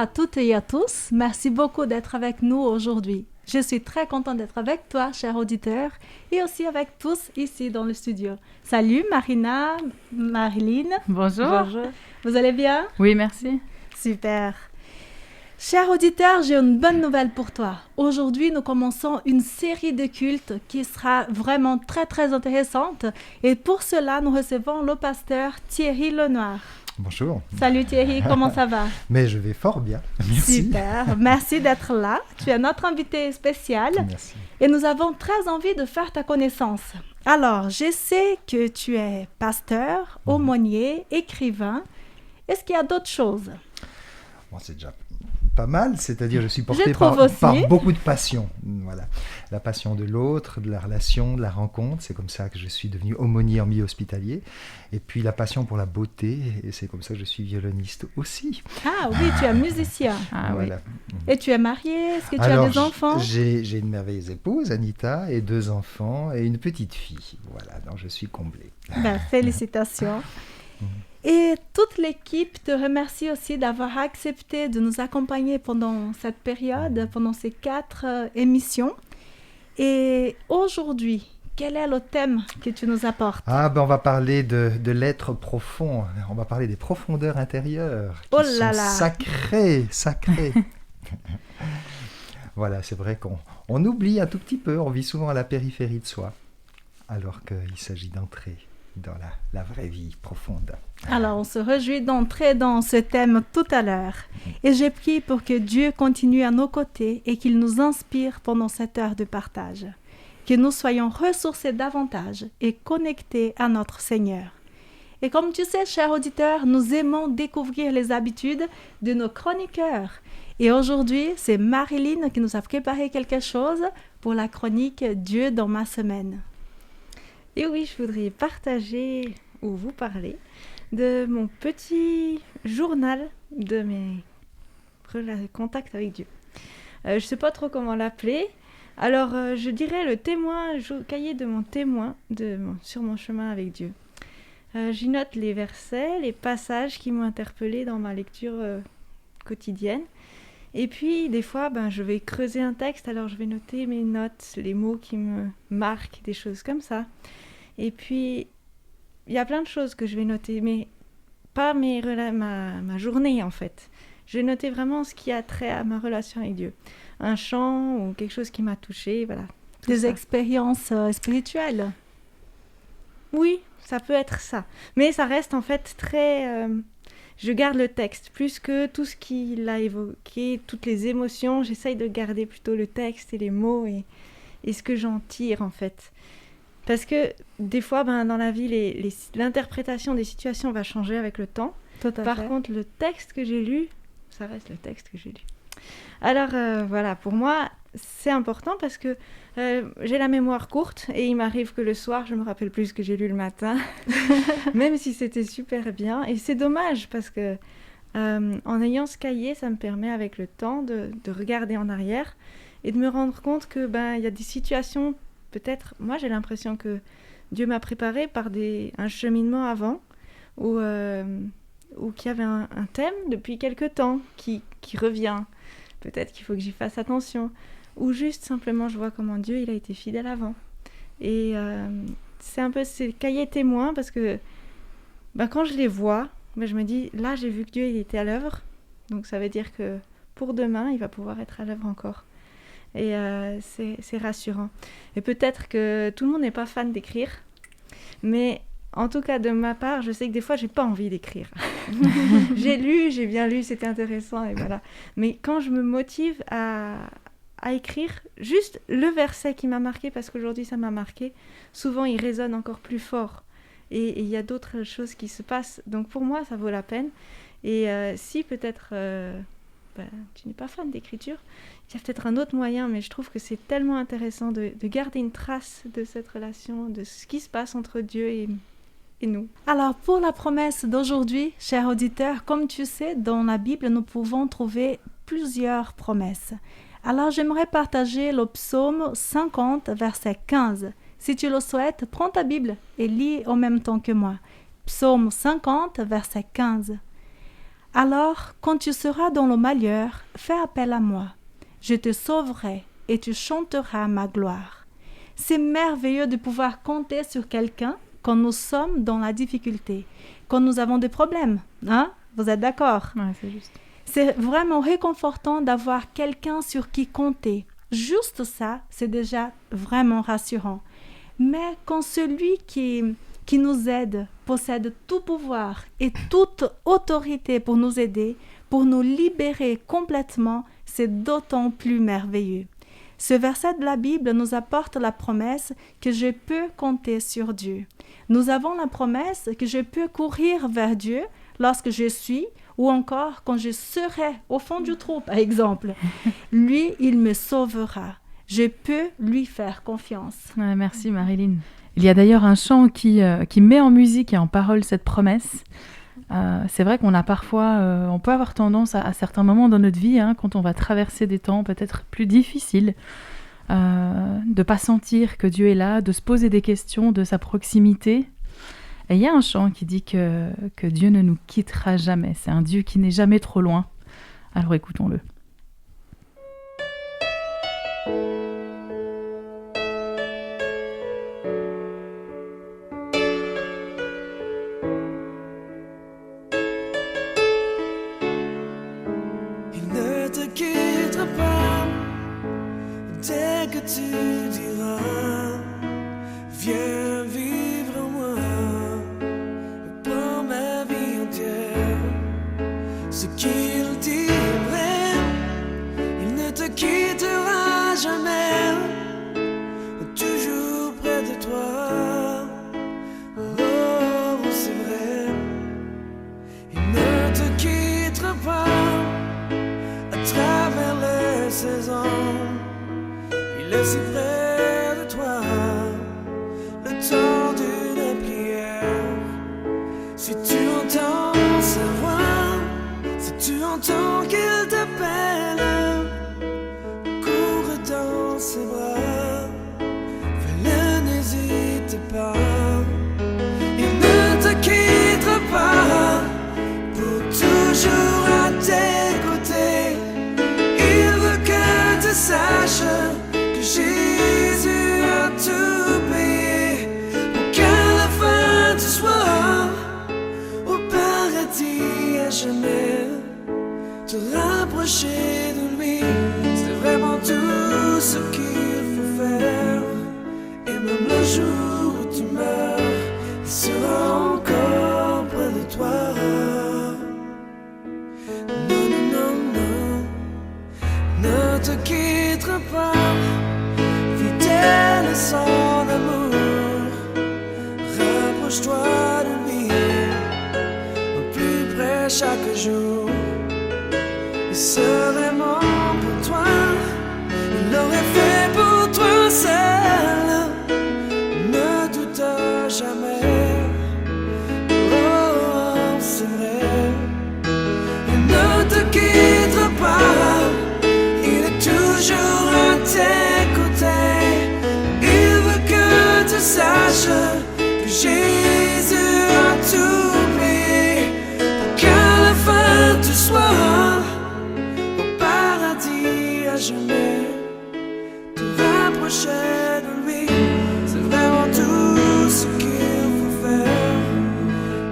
à toutes et à tous. Merci beaucoup d'être avec nous aujourd'hui. Je suis très contente d'être avec toi, cher auditeur, et aussi avec tous ici dans le studio. Salut Marina, Marilyn. Bonjour. Bonjour. Vous allez bien? Oui, merci. Super. Cher auditeur, j'ai une bonne nouvelle pour toi. Aujourd'hui, nous commençons une série de cultes qui sera vraiment très très intéressante. Et pour cela, nous recevons le pasteur Thierry Lenoir. Bonjour. Salut Thierry, comment ça va? Mais je vais fort bien, merci. Super, merci d'être là. Tu es notre invité spécial. Merci. Et nous avons très envie de faire ta connaissance. Alors, je sais que tu es pasteur, aumônier, écrivain. Est-ce qu'il y a d'autres choses? Bon, c'est déjà pas mal, c'est-à-dire je suis porté Je trouve par aussi. beaucoup de passion. Voilà. La passion de l'autre, de la relation, de la rencontre, c'est comme ça que je suis devenu aumônier en milieu hospitalier. Et puis la passion pour la beauté, et c'est comme ça que je suis violoniste aussi. Ah oui, tu es musicien. Ah Voilà. Et tu es marié? Est-ce que tu Alors, as des enfants? j'ai une merveilleuse épouse, Anita, et 2 enfants et une petite fille. Voilà, donc je suis comblé. Ben, félicitations. Et toute l'équipe te remercie aussi d'avoir accepté de nous accompagner pendant cette période, pendant ces 4 émissions. Et aujourd'hui, quel est le thème que tu nous apportes? Ah ben on va parler de l'être profond, on va parler des profondeurs intérieures qui Oh là sont là. sacrées. Voilà, c'est vrai qu'on oublie un tout petit peu, on vit souvent à la périphérie de soi, alors qu'il s'agit d'entrer dans la vraie vie profonde. Alors, on se réjouit d'entrer dans ce thème tout à l'heure. Et j'ai prié pour que Dieu continue à nos côtés et qu'il nous inspire pendant cette heure de partage. Que nous soyons ressourcés davantage et connectés à notre Seigneur. Et comme tu sais, chers auditeurs, nous aimons découvrir les habitudes de nos chroniqueurs. Et aujourd'hui, c'est Marilyn qui nous a préparé quelque chose pour la chronique Dieu dans ma semaine. Et oui, je voudrais partager ou vous parler de mon petit journal de mes contacts avec Dieu. Je ne sais pas trop comment l'appeler. Alors, je dirais le cahier de mon témoin sur mon chemin avec Dieu. J'y note les versets, les passages qui m'ont interpellée dans ma lecture quotidienne. Et puis, des fois, je vais creuser un texte, alors je vais noter mes notes, les mots qui me marquent, des choses comme ça. Et puis, il y a plein de choses que je vais noter, mais pas ma journée, en fait. Je vais noter vraiment ce qui a trait à ma relation avec Dieu. Un chant ou quelque chose qui m'a touchée, voilà. Des expériences spirituelles. Oui, ça peut être ça. Mais ça reste en fait très... je garde le texte, plus que tout ce qu'il a évoqué, toutes les émotions. J'essaye de garder plutôt le texte et les mots et ce que j'en tire en fait. Parce que des fois, dans la vie, l'interprétation des situations va changer avec le temps. Par contre, le texte que j'ai lu, ça reste le texte que j'ai lu. Alors voilà, pour moi, c'est important parce que j'ai la mémoire courte et il m'arrive que le soir, je me rappelle plus ce que j'ai lu le matin, même si c'était super bien. Et c'est dommage parce que en ayant ce cahier, ça me permet avec le temps de regarder en arrière et de me rendre compte que y a des situations, peut-être, moi j'ai l'impression que Dieu m'a préparé par un cheminement avant où qu'il y avait un thème depuis quelque temps qui revient. Peut-être qu'il faut que j'y fasse attention. Ou juste simplement je vois comment Dieu il a été fidèle avant. Et c'est un peu ces cahiers témoins parce que quand je les vois, je me dis là j'ai vu que Dieu il était à l'œuvre. Donc ça veut dire que pour demain il va pouvoir être à l'œuvre encore. Et c'est rassurant. Et peut-être que tout le monde n'est pas fan d'écrire, mais en tout cas, de ma part, je sais que des fois, j'ai pas envie d'écrire. J'ai bien lu, c'était intéressant, et voilà. Mais quand je me motive à écrire, juste le verset qui m'a marqué, parce qu'aujourd'hui, ça m'a marqué, souvent, il résonne encore plus fort. Et il y a d'autres choses qui se passent. Donc, pour moi, ça vaut la peine. Et si peut-être tu n'es pas fan d'écriture, il y a peut-être un autre moyen, mais je trouve que c'est tellement intéressant de garder une trace de cette relation, de ce qui se passe entre Dieu et nous. Alors, pour la promesse d'aujourd'hui, chers auditeurs, comme tu sais, dans la Bible, nous pouvons trouver plusieurs promesses. Alors, j'aimerais partager le psaume 50, verset 15. Si tu le souhaites, prends ta Bible et lis en même temps que moi. Psaume 50, verset 15. Alors, quand tu seras dans le malheur, fais appel à moi. Je te sauverai et tu chanteras ma gloire. C'est merveilleux de pouvoir compter sur quelqu'un quand nous sommes dans la difficulté, quand nous avons des problèmes. Hein? Vous êtes d'accord? Ouais, c'est juste. C'est vraiment réconfortant d'avoir quelqu'un sur qui compter. Juste ça, c'est déjà vraiment rassurant. Mais quand celui qui nous aide possède tout pouvoir et toute autorité pour nous aider, pour nous libérer complètement, c'est d'autant plus merveilleux. Ce verset de la Bible nous apporte la promesse que je peux compter sur Dieu. Nous avons la promesse que je peux courir vers Dieu lorsque je suis ou encore quand je serai au fond du trou, par exemple. Lui, il me sauvera. Je peux lui faire confiance. Ouais, merci Marilyn. Il y a d'ailleurs un chant qui met en musique et en parole cette promesse. C'est vrai qu'on a parfois, on peut avoir tendance à certains moments dans notre vie, quand on va traverser des temps peut-être plus difficiles, de ne pas sentir que Dieu est là, de se poser des questions de sa proximité. Et il y a un chant qui dit que Dieu ne nous quittera jamais. C'est un Dieu qui n'est jamais trop loin. Alors écoutons-le. Il ne te quittera pas dès que tu diras viens vivre en moi pour ma vie entière. Ce qu'il dit est vrai, il ne te quittera jamais, toujours près de toi. Oh, c'est vrai, il ne te quittera pas à travers les saisons. Il est si près de toi, le temps d'une prière. Si tu entends sa voix, si tu entends qu'il t'appelle, cours dans ses bras, fais-le, n'hésite pas. Il ne te quittera pas, pour toujours à tes côtés. Il veut que tu saches que Jésus a tout payé pour qu'à la fin tu sois au paradis à jamais. Te rapprocher de lui, c'est vraiment tout ce qu'il faut faire. Et même le jour où tu meurs, il sera encore près de toi. Non, non, non, non, ne te quittera pas, fidèle à son amour. Rapproche-toi de lui, au plus près chaque jour. Il serait mort pour toi, il l'aurait fait pour toi seul. Ne doute jamais, oh c'est vrai. Il ne te quittera pas, il est toujours à tes côtés. Il veut que tu saches que Jésus a tout payé pour qu'à la fin tu sois au paradis à jamais. Te rapprocher de lui, c'est vraiment tout ce qu'il faut faire.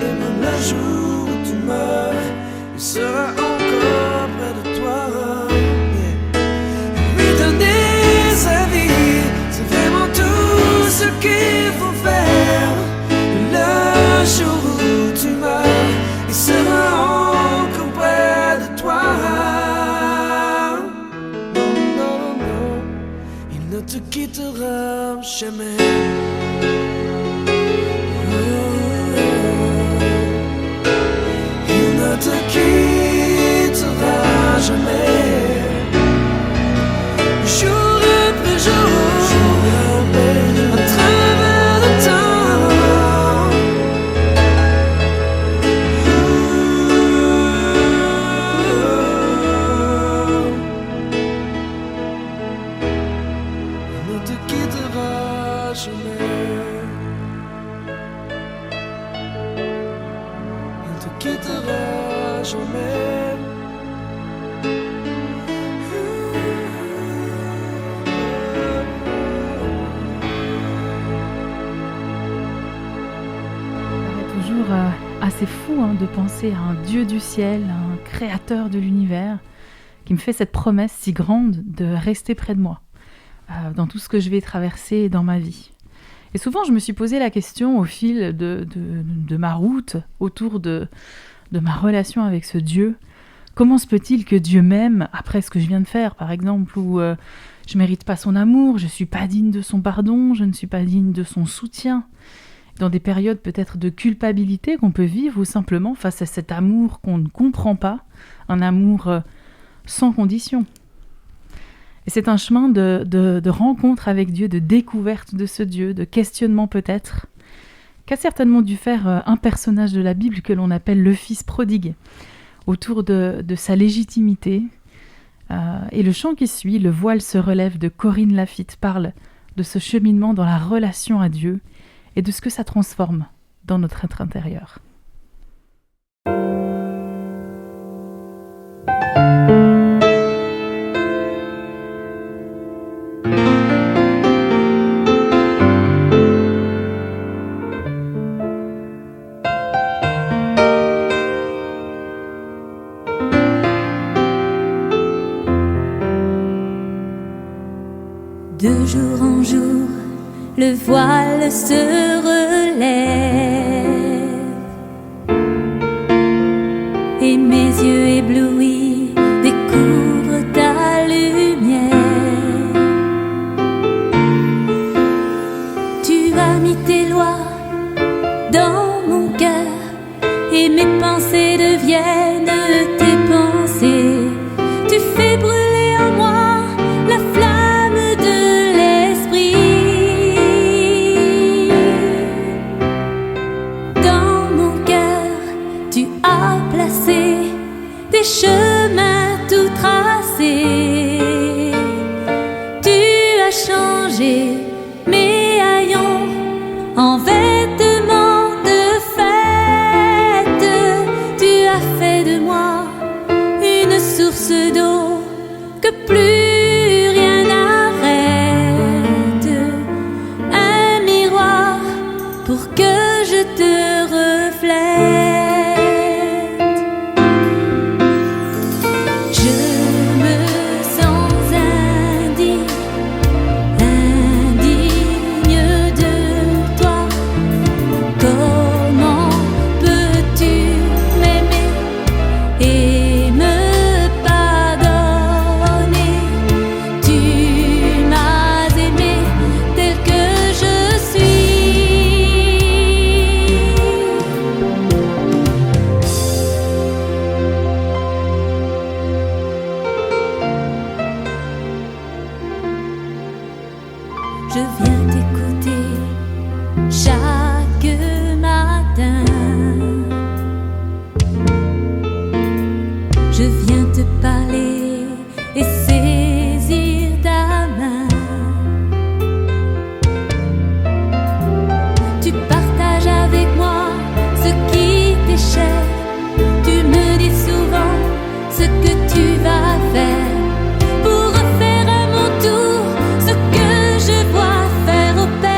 Et même le jour où tu meurs, il sera encore près de toi. Lui donner sa vie, c'est vraiment tout ce qu'il faut faire. Le jour où tu meurs, il sera encore près de toi. Non, non, non, il ne te quittera jamais. Il ne te quittera jamais. Jour après jour, à travers le temps. Il ne te quittera jamais. Il ne te quittera à jamais. C'est toujours assez fou de penser à un Dieu du ciel, à un créateur de l'univers, qui me fait cette promesse si grande de rester près de moi, dans tout ce que je vais traverser dans ma vie. Et souvent, je me suis posé la question au fil de ma route, autour de ma relation avec ce Dieu. Comment se peut-il que Dieu m'aime après ce que je viens de faire, par exemple, où je ne mérite pas son amour, je ne suis pas digne de son pardon, je ne suis pas digne de son soutien. Dans des périodes peut-être de culpabilité qu'on peut vivre, ou simplement face à cet amour qu'on ne comprend pas, un amour sans condition. Et c'est un chemin de rencontre avec Dieu, de découverte de ce Dieu, de questionnement peut-être, qu'a certainement dû faire un personnage de la Bible que l'on appelle le Fils prodigue, autour de sa légitimité. Et le chant qui suit, Le voile se relève de Corinne Lafitte, parle de ce cheminement dans la relation à Dieu et de ce que ça transforme dans notre être intérieur. De jour en jour, le voile se relève et mes yeux éblouis découvrent ta lumière. Tu as mis tes lois dans mon cœur et mes pensées deviennent tes pensées. Tu fais brûler en moi la flamme de l'esprit. Dans mon cœur, tu as placé des chemins tout tracés. Tu as changé mes haillons en vêtements de fête. Tu as fait de moi une source d'eau que plus rien n'arrête, un miroir pour que je te reflète. Je me sens indigne de toi. Comment peux-tu m'aimer et me pardonner? Tu m'as aimé tel que je suis. Je viens t'écouter chaque matin. Je viens te parler et saisir ta main. Tu partages avec moi ce qui t'est cher. Tu me dis souvent ce que tu vas faire pour refaire à mon tour ce que je dois faire au Père.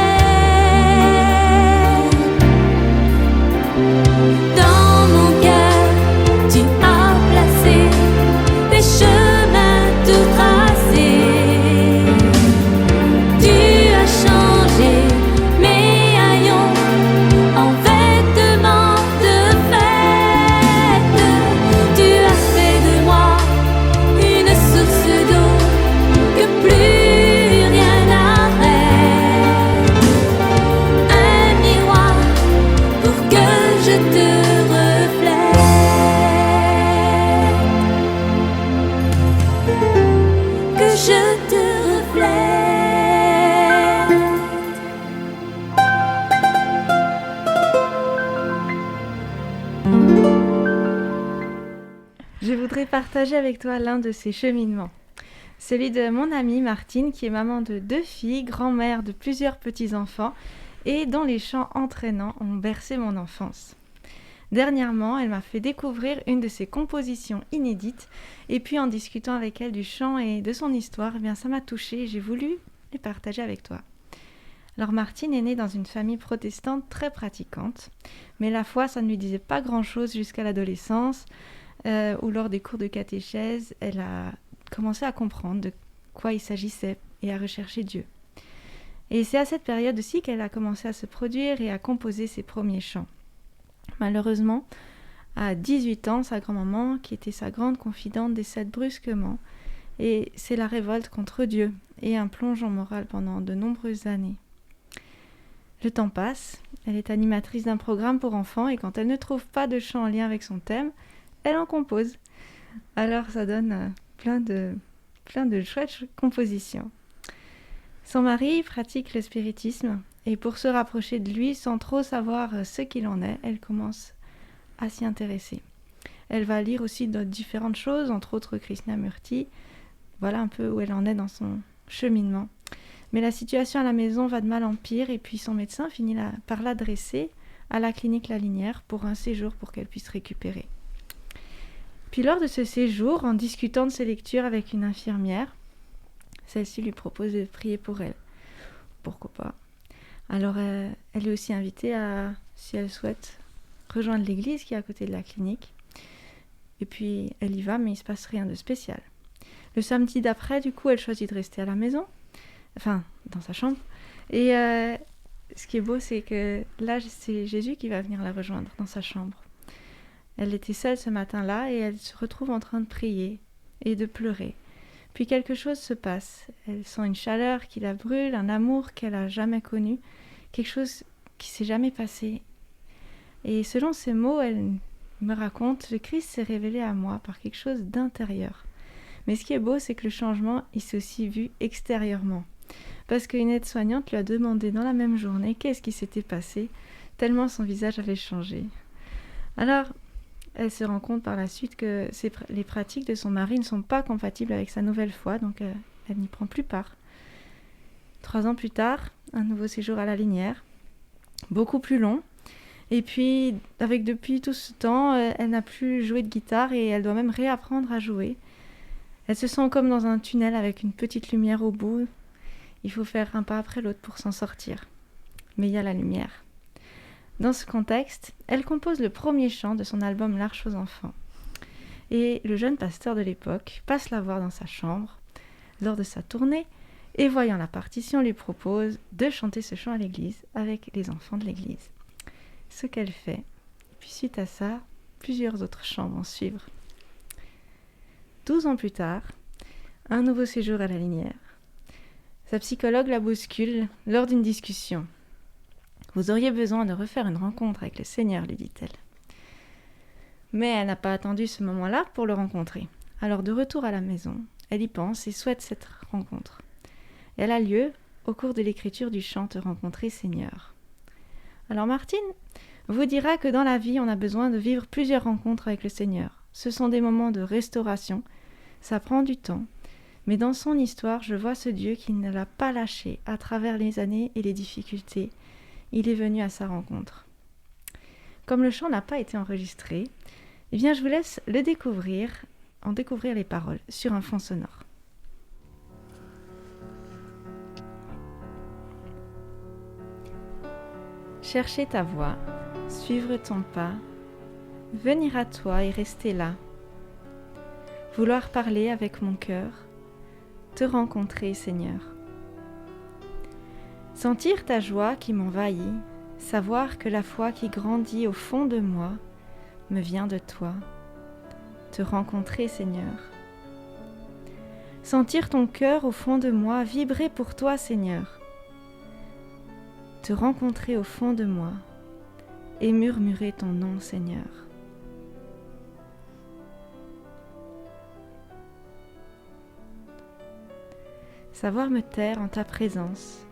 Dans mon cœur, tu as placé des chemins tout tracés. Tu as changé mes haillons en vêtements de fête. Tu as fait de moi une source d'eau que plus rien n'arrête, un miroir pour que je te reflète, que je te reflète. Je voudrais partager avec toi l'un de ces cheminements. Celui de mon amie Martine, qui est maman de 2 filles, grand-mère de plusieurs petits-enfants, et dont les chants entraînants ont bercé mon enfance. Dernièrement, elle m'a fait découvrir une de ses compositions inédites et puis en discutant avec elle du chant et de son histoire, eh bien, ça m'a touchée et j'ai voulu les partager avec toi. Alors Martine est née dans une famille protestante très pratiquante, mais la foi, ça ne lui disait pas grand-chose jusqu'à l'adolescence, où lors des cours de catéchèse, elle a commencé à comprendre de quoi il s'agissait et à rechercher Dieu. Et c'est à cette période aussi qu'elle a commencé à se produire et à composer ses premiers chants. Malheureusement, à 18 ans, sa grand-maman, qui était sa grande confidente, décède brusquement, et c'est la révolte contre Dieu et un plongeon moral pendant de nombreuses années. Le temps passe, elle est animatrice d'un programme pour enfants et quand elle ne trouve pas de chant en lien avec son thème, elle en compose. Alors ça donne plein de chouettes compositions. Son mari pratique le spiritisme et pour se rapprocher de lui sans trop savoir ce qu'il en est, elle commence à s'y intéresser. Elle va lire aussi d'autres différentes choses, entre autres Krishnamurti. Voilà un peu où elle en est dans son cheminement. Mais la situation à la maison va de mal en pire et puis son médecin finit par l'adresser à la clinique La Linière pour un séjour pour qu'elle puisse récupérer. Puis lors de ce séjour, en discutant de ses lectures avec une infirmière, celle-ci lui propose de prier pour elle. Pourquoi pas? Alors elle est aussi invitée à, si elle souhaite, rejoindre l'église qui est à côté de la clinique. Et puis elle y va, mais il ne se passe rien de spécial. Le samedi d'après, du coup, elle choisit de rester à la maison, enfin, dans sa chambre. Et ce qui est beau, c'est que là, c'est Jésus qui va venir la rejoindre dans sa chambre. Elle était seule ce matin-là et elle se retrouve en train de prier et de pleurer. Puis quelque chose se passe. Elle sent une chaleur qui la brûle, un amour qu'elle n'a jamais connu, quelque chose qui ne s'est jamais passé. Et selon ces mots, elle me raconte « Le Christ s'est révélé à moi par quelque chose d'intérieur ». Mais ce qui est beau, c'est que le changement, il s'est aussi vu extérieurement. Parce qu'une aide-soignante lui a demandé dans la même journée qu'est-ce qui s'était passé, tellement son visage avait changé. Alors, elle se rend compte par la suite que les pratiques de son mari ne sont pas compatibles avec sa nouvelle foi, donc elle n'y prend plus part. 3 ans plus tard, un nouveau séjour à La Linière, beaucoup plus long. Et puis, depuis tout ce temps, elle n'a plus joué de guitare et elle doit même réapprendre à jouer. Elle se sent comme dans un tunnel avec une petite lumière au bout. Il faut faire un pas après l'autre pour s'en sortir. Mais il y a la lumière. Dans ce contexte, elle compose le premier chant de son album L'Arche aux enfants. Et le jeune pasteur de l'époque passe la voir dans sa chambre lors de sa tournée et voyant la partition lui propose de chanter ce chant à l'église avec les enfants de l'église. Ce qu'elle fait. Puis suite à ça, plusieurs autres chants vont suivre. 12 ans plus tard, un nouveau séjour à La Linière. Sa psychologue la bouscule lors d'une discussion. « Vous auriez besoin de refaire une rencontre avec le Seigneur, lui dit-elle. » Mais elle n'a pas attendu ce moment-là pour le rencontrer. Alors de retour à la maison, elle y pense et souhaite cette rencontre. Elle a lieu au cours de l'écriture du chant « Te rencontrer, Seigneur ». Alors Martine vous dira que dans la vie, on a besoin de vivre plusieurs rencontres avec le Seigneur. Ce sont des moments de restauration, ça prend du temps. Mais dans son histoire, je vois ce Dieu qui ne l'a pas lâché à travers les années et les difficultés. Il est venu à sa rencontre. Comme le chant n'a pas été enregistré, eh bien je vous laisse en découvrir les paroles sur un fond sonore. Chercher ta voix, suivre ton pas, venir à toi et rester là. Vouloir parler avec mon cœur, te rencontrer, Seigneur. Sentir ta joie qui m'envahit, savoir que la foi qui grandit au fond de moi me vient de toi. Te rencontrer, Seigneur. Sentir ton cœur au fond de moi vibrer pour toi, Seigneur. Te rencontrer au fond de moi et murmurer ton nom, Seigneur. Savoir me taire en ta présence,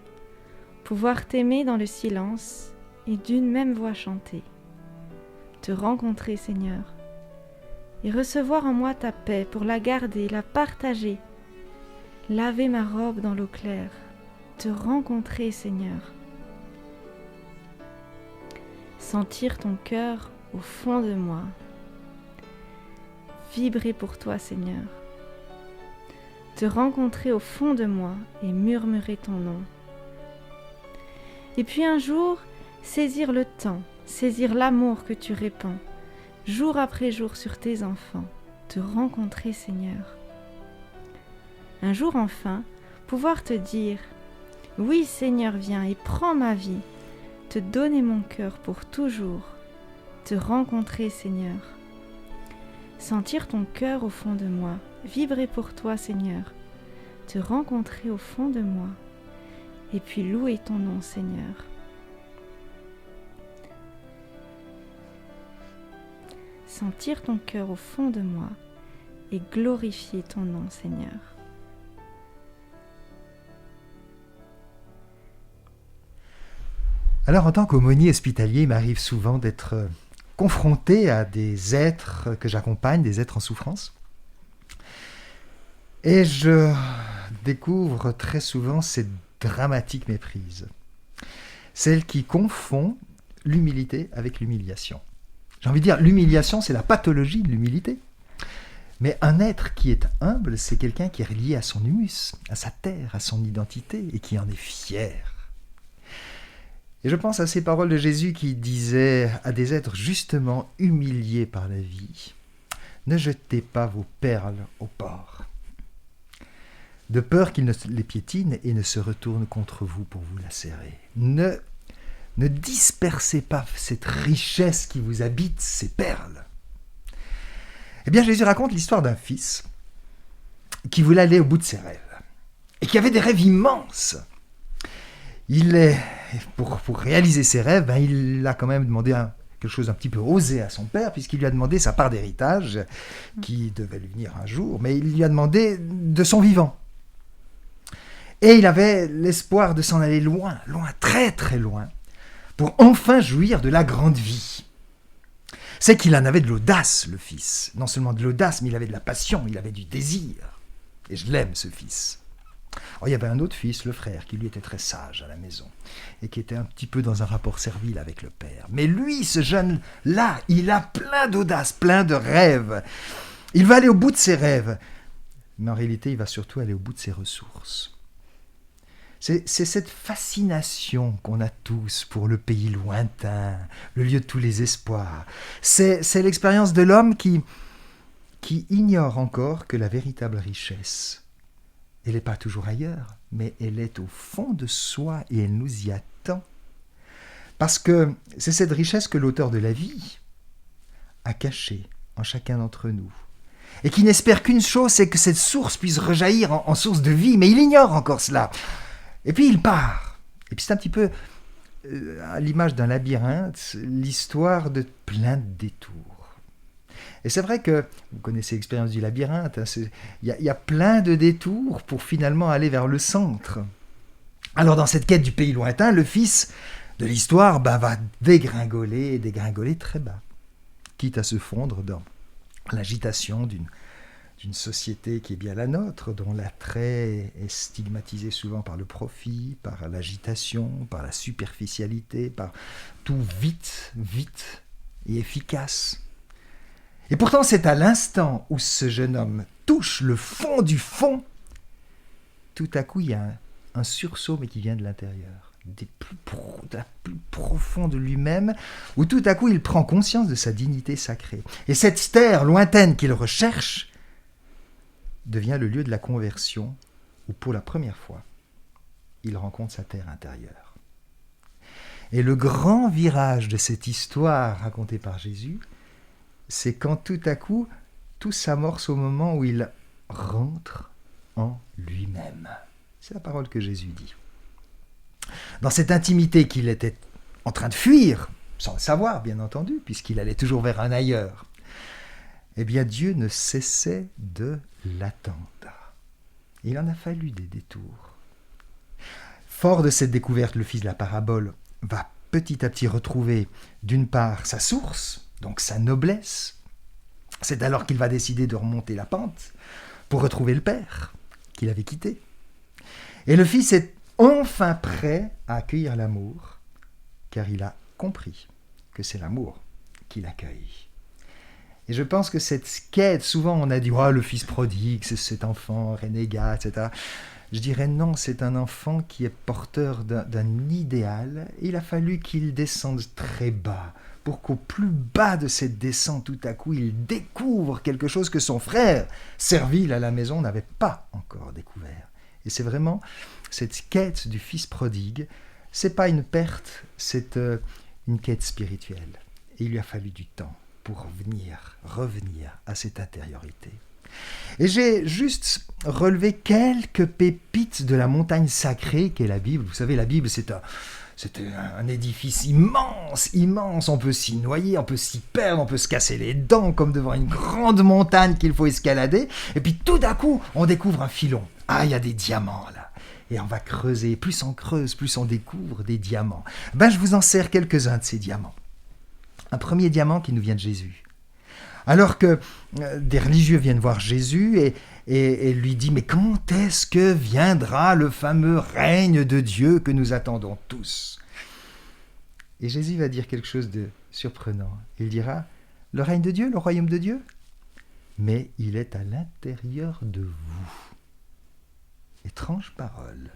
pouvoir t'aimer dans le silence et d'une même voix chanter. Te rencontrer, Seigneur, et recevoir en moi ta paix pour la garder, la partager, laver ma robe dans l'eau claire. Te rencontrer, Seigneur. Sentir ton cœur au fond de moi, vibrer pour toi, Seigneur. Te rencontrer au fond de moi et murmurer ton nom. Et puis un jour, saisir le temps, saisir l'amour que tu répands, jour après jour sur tes enfants, te rencontrer, Seigneur. Un jour enfin, pouvoir te dire, oui, Seigneur, viens et prends ma vie, te donner mon cœur pour toujours, te rencontrer, Seigneur. Sentir ton cœur au fond de moi, vibrer pour toi, Seigneur, te rencontrer au fond de moi, et puis louer ton nom, Seigneur. Sentir ton cœur au fond de moi et glorifier ton nom, Seigneur. Alors, en tant qu'aumônier hospitalier, il m'arrive souvent d'être confronté à des êtres que j'accompagne, des êtres en souffrance. Et je découvre très souvent cette dramatique méprise. Celle qui confond l'humilité avec l'humiliation. J'ai envie de dire, l'humiliation, c'est la pathologie de l'humilité. Mais un être qui est humble, c'est quelqu'un qui est lié à son humus, à sa terre, à son identité, et qui en est fier. Et je pense à ces paroles de Jésus qui disait à des êtres justement humiliés par la vie, « Ne jetez pas vos perles au porc, de peur qu'ils ne les piétinent et ne se retournent contre vous pour vous lacérer. Ne dispersez pas cette richesse qui vous habite, ces perles. » Eh bien, Jésus raconte l'histoire d'un fils qui voulait aller au bout de ses rêves et qui avait des rêves immenses. Pour réaliser ses rêves, il a quand même demandé quelque chose un petit peu osé à son père, puisqu'il lui a demandé sa part d'héritage, qui devait lui venir un jour, mais il lui a demandé de son vivant. Et il avait l'espoir de s'en aller loin, loin, très très loin, pour enfin jouir de la grande vie. C'est qu'il en avait de l'audace, le fils. Non seulement de l'audace, mais il avait de la passion, il avait du désir. Et je l'aime, ce fils. Alors, il y avait un autre fils, le frère, qui lui était très sage à la maison et qui était un petit peu dans un rapport servile avec le père. Mais lui, ce jeune-là, il a plein d'audace, plein de rêves. Il va aller au bout de ses rêves. Mais en réalité, il va surtout aller au bout de ses ressources. C'est cette fascination qu'on a tous pour le pays lointain, le lieu de tous les espoirs. C'est l'expérience de l'homme qui ignore encore que la véritable richesse, elle n'est pas toujours ailleurs, mais elle est au fond de soi et elle nous y attend. Parce que c'est cette richesse que l'auteur de la vie a cachée en chacun d'entre nous. Et qui n'espère qu'une chose, c'est que cette source puisse rejaillir en source de vie, mais il ignore encore cela. Et puis il part. Et puis c'est un petit peu, à l'image d'un labyrinthe, l'histoire de plein de détours. Et c'est vrai que, vous connaissez l'expérience du labyrinthe, il y a plein de détours pour finalement aller vers le centre. Alors dans cette quête du pays lointain, le fils de l'histoire va dégringoler très bas, quitte à se fondre dans l'agitation d'une société qui est bien la nôtre, dont l'attrait est stigmatisé souvent par le profit, par l'agitation, par la superficialité, par tout vite et efficace. Et pourtant, c'est à l'instant où ce jeune homme touche le fond du fond, tout à coup, il y a un sursaut, mais qui vient de l'intérieur, de la plus profond de lui-même, où tout à coup, il prend conscience de sa dignité sacrée. Et cette terre lointaine qu'il recherche devient le lieu de la conversion, où pour la première fois, il rencontre sa terre intérieure. Et le grand virage de cette histoire racontée par Jésus, c'est quand tout à coup, tout s'amorce au moment où il rentre en lui-même. C'est la parole que Jésus dit. Dans cette intimité qu'il était en train de fuir, sans le savoir bien entendu, puisqu'il allait toujours vers un ailleurs, eh bien Dieu ne cessait de l'attendre. Il en a fallu des détours. Fort de cette découverte, le fils de la parabole va petit à petit retrouver d'une part sa source, donc sa noblesse. C'est alors qu'il va décider de remonter la pente pour retrouver le père qu'il avait quitté. Et le fils est enfin prêt à accueillir l'amour, car il a compris que c'est l'amour qui l'accueille. Et je pense que cette quête, souvent on a dit « Oh, le fils prodigue, c'est cet enfant renégat, etc. » Je dirais non, c'est un enfant qui est porteur d'un idéal. Il a fallu qu'il descende très bas pour qu'au plus bas de cette descente, tout à coup, il découvre quelque chose que son frère, Servile à la maison, n'avait pas encore découvert. Et c'est vraiment cette quête du fils prodigue, c'est pas une perte, c'est une quête spirituelle. Et il lui a fallu du temps pour revenir à cette intériorité. Et j'ai juste relevé quelques pépites de la montagne sacrée qu'est la Bible. Vous savez, la Bible, c'est un édifice immense, immense. On peut s'y noyer, on peut s'y perdre, on peut se casser les dents comme devant une grande montagne qu'il faut escalader. Et puis tout d'un coup, on découvre un filon. Ah, il y a des diamants là. Et on va creuser. Plus on creuse, plus on découvre des diamants. Je vous en sers quelques-uns de ces diamants. Un premier diamant qui nous vient de Jésus. Alors que des religieux viennent voir Jésus et lui disent « Mais quand est-ce que viendra le fameux règne de Dieu que nous attendons tous ?» Et Jésus va dire quelque chose de surprenant. Il dira « Le règne de Dieu, le royaume de Dieu, mais il est à l'intérieur de vous. » Étrange parole.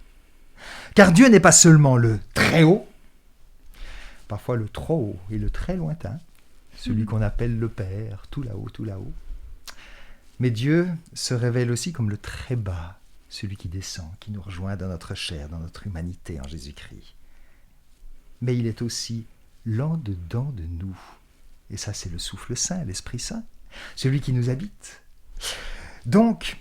Car Dieu n'est pas seulement le très haut, parfois le trop haut et le très lointain, celui qu'on appelle le Père, tout là-haut, tout là-haut. Mais Dieu se révèle aussi comme le très bas, celui qui descend, qui nous rejoint dans notre chair, dans notre humanité en Jésus-Christ. Mais il est aussi l'en-dedans de nous. Et ça, c'est le souffle saint, l'Esprit Saint, celui qui nous habite. Donc,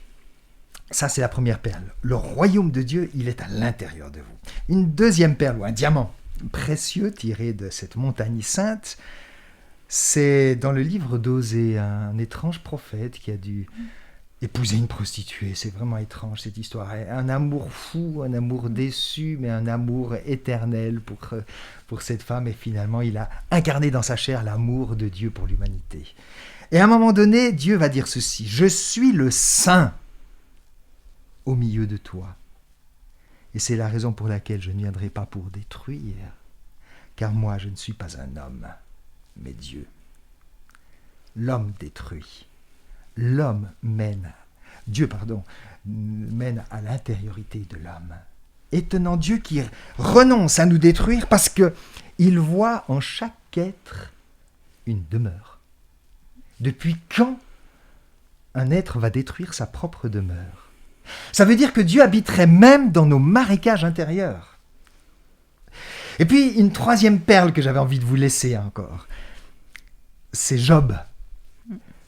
ça, c'est la première perle. Le royaume de Dieu, il est à l'intérieur de vous. Une deuxième perle, ou un diamant précieux tiré de cette montagne sainte, c'est dans le livre d'Osée, un étrange prophète qui a dû épouser une prostituée. C'est vraiment étrange cette histoire. Un amour fou, un amour déçu, mais un amour éternel pour cette femme. Et finalement, il a incarné dans sa chair l'amour de Dieu pour l'humanité. Et à un moment donné, Dieu va dire ceci: « Je suis le Saint au milieu de toi. Et c'est la raison pour laquelle je ne viendrai pas pour détruire, car moi, je ne suis pas un homme. » Mais Dieu, l'homme détruit, mène à l'intériorité de l'homme. Étonnant Dieu qui renonce à nous détruire parce qu'il voit en chaque être une demeure. Depuis quand un être va détruire sa propre demeure? Ça veut dire que Dieu habiterait même dans nos marécages intérieurs. Et puis, une troisième perle que j'avais envie de vous laisser encore, c'est Job.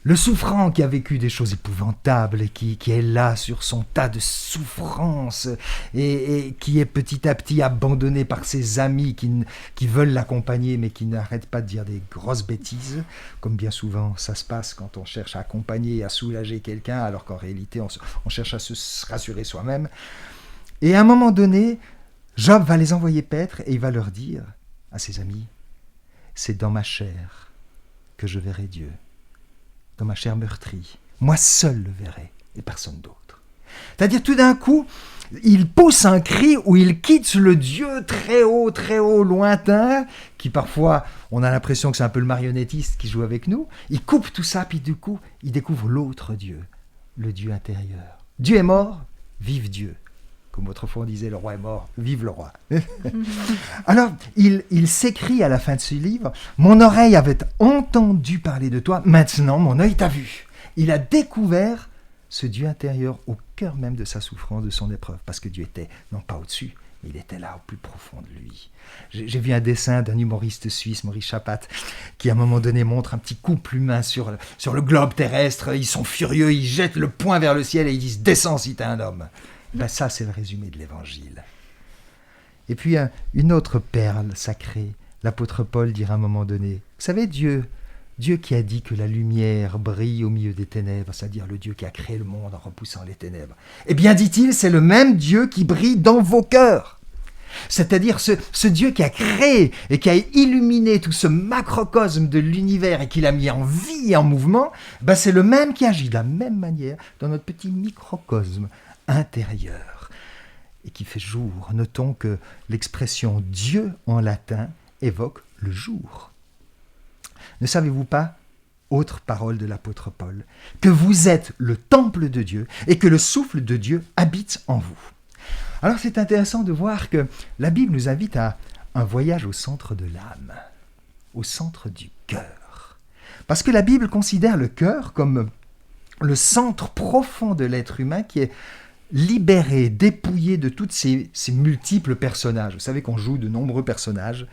Le souffrant qui a vécu des choses épouvantables et qui est là sur son tas de souffrances et qui est petit à petit abandonné par ses amis qui veulent l'accompagner mais qui n'arrêtent pas de dire des grosses bêtises, comme bien souvent ça se passe quand on cherche à accompagner, à soulager quelqu'un, alors qu'en réalité on cherche à se rassurer soi-même. Et à un moment donné, Job va les envoyer paître et il va leur dire à ses amis: « C'est dans ma chair que je verrai Dieu. Dans ma chair meurtrie. Moi seul le verrai et personne d'autre. » C'est-à-dire tout d'un coup, il pousse un cri où il quitte le Dieu très haut, lointain, qui parfois, on a l'impression que c'est un peu le marionnettiste qui joue avec nous. Il coupe tout ça, puis du coup, il découvre l'autre Dieu, le Dieu intérieur. Dieu est mort, vive Dieu. Comme autrefois on disait, le roi est mort, vive le roi. Alors, il s'écrit à la fin de ce livre: « Mon oreille avait entendu parler de toi, maintenant mon œil t'a vu. » Il a découvert ce Dieu intérieur au cœur même de sa souffrance, de son épreuve, parce que Dieu était non pas au-dessus, mais il était là au plus profond de lui. J'ai vu un dessin d'un humoriste suisse, Maurice Chapat, qui à un moment donné montre un petit couple humain sur le globe terrestre. Ils sont furieux, ils jettent le poing vers le ciel et ils disent « Descends si t'es un homme ». Ça, c'est le résumé de l'Évangile. Et puis, une autre perle sacrée, l'apôtre Paul dira à un moment donné: « Vous savez, Dieu qui a dit que la lumière brille au milieu des ténèbres, c'est-à-dire le Dieu qui a créé le monde en repoussant les ténèbres, eh bien, dit-il, c'est le même Dieu qui brille dans vos cœurs. C'est-à-dire ce Dieu qui a créé et qui a illuminé tout ce macrocosme de l'univers et qui l'a mis en vie et en mouvement, c'est le même qui agit de la même manière dans notre petit microcosme intérieur et qui fait jour. Notons que l'expression Dieu en latin évoque le jour. Ne savez-vous pas, autre parole de l'apôtre Paul, que vous êtes le temple de Dieu et que le souffle de Dieu habite en vous. Alors c'est intéressant de voir que la Bible nous invite à un voyage au centre de l'âme, au centre du cœur. Parce que la Bible considère le cœur comme le centre profond de l'être humain qui est libéré, dépouillé de toutes ces multiples personnages. Vous savez qu'on joue de nombreux personnages,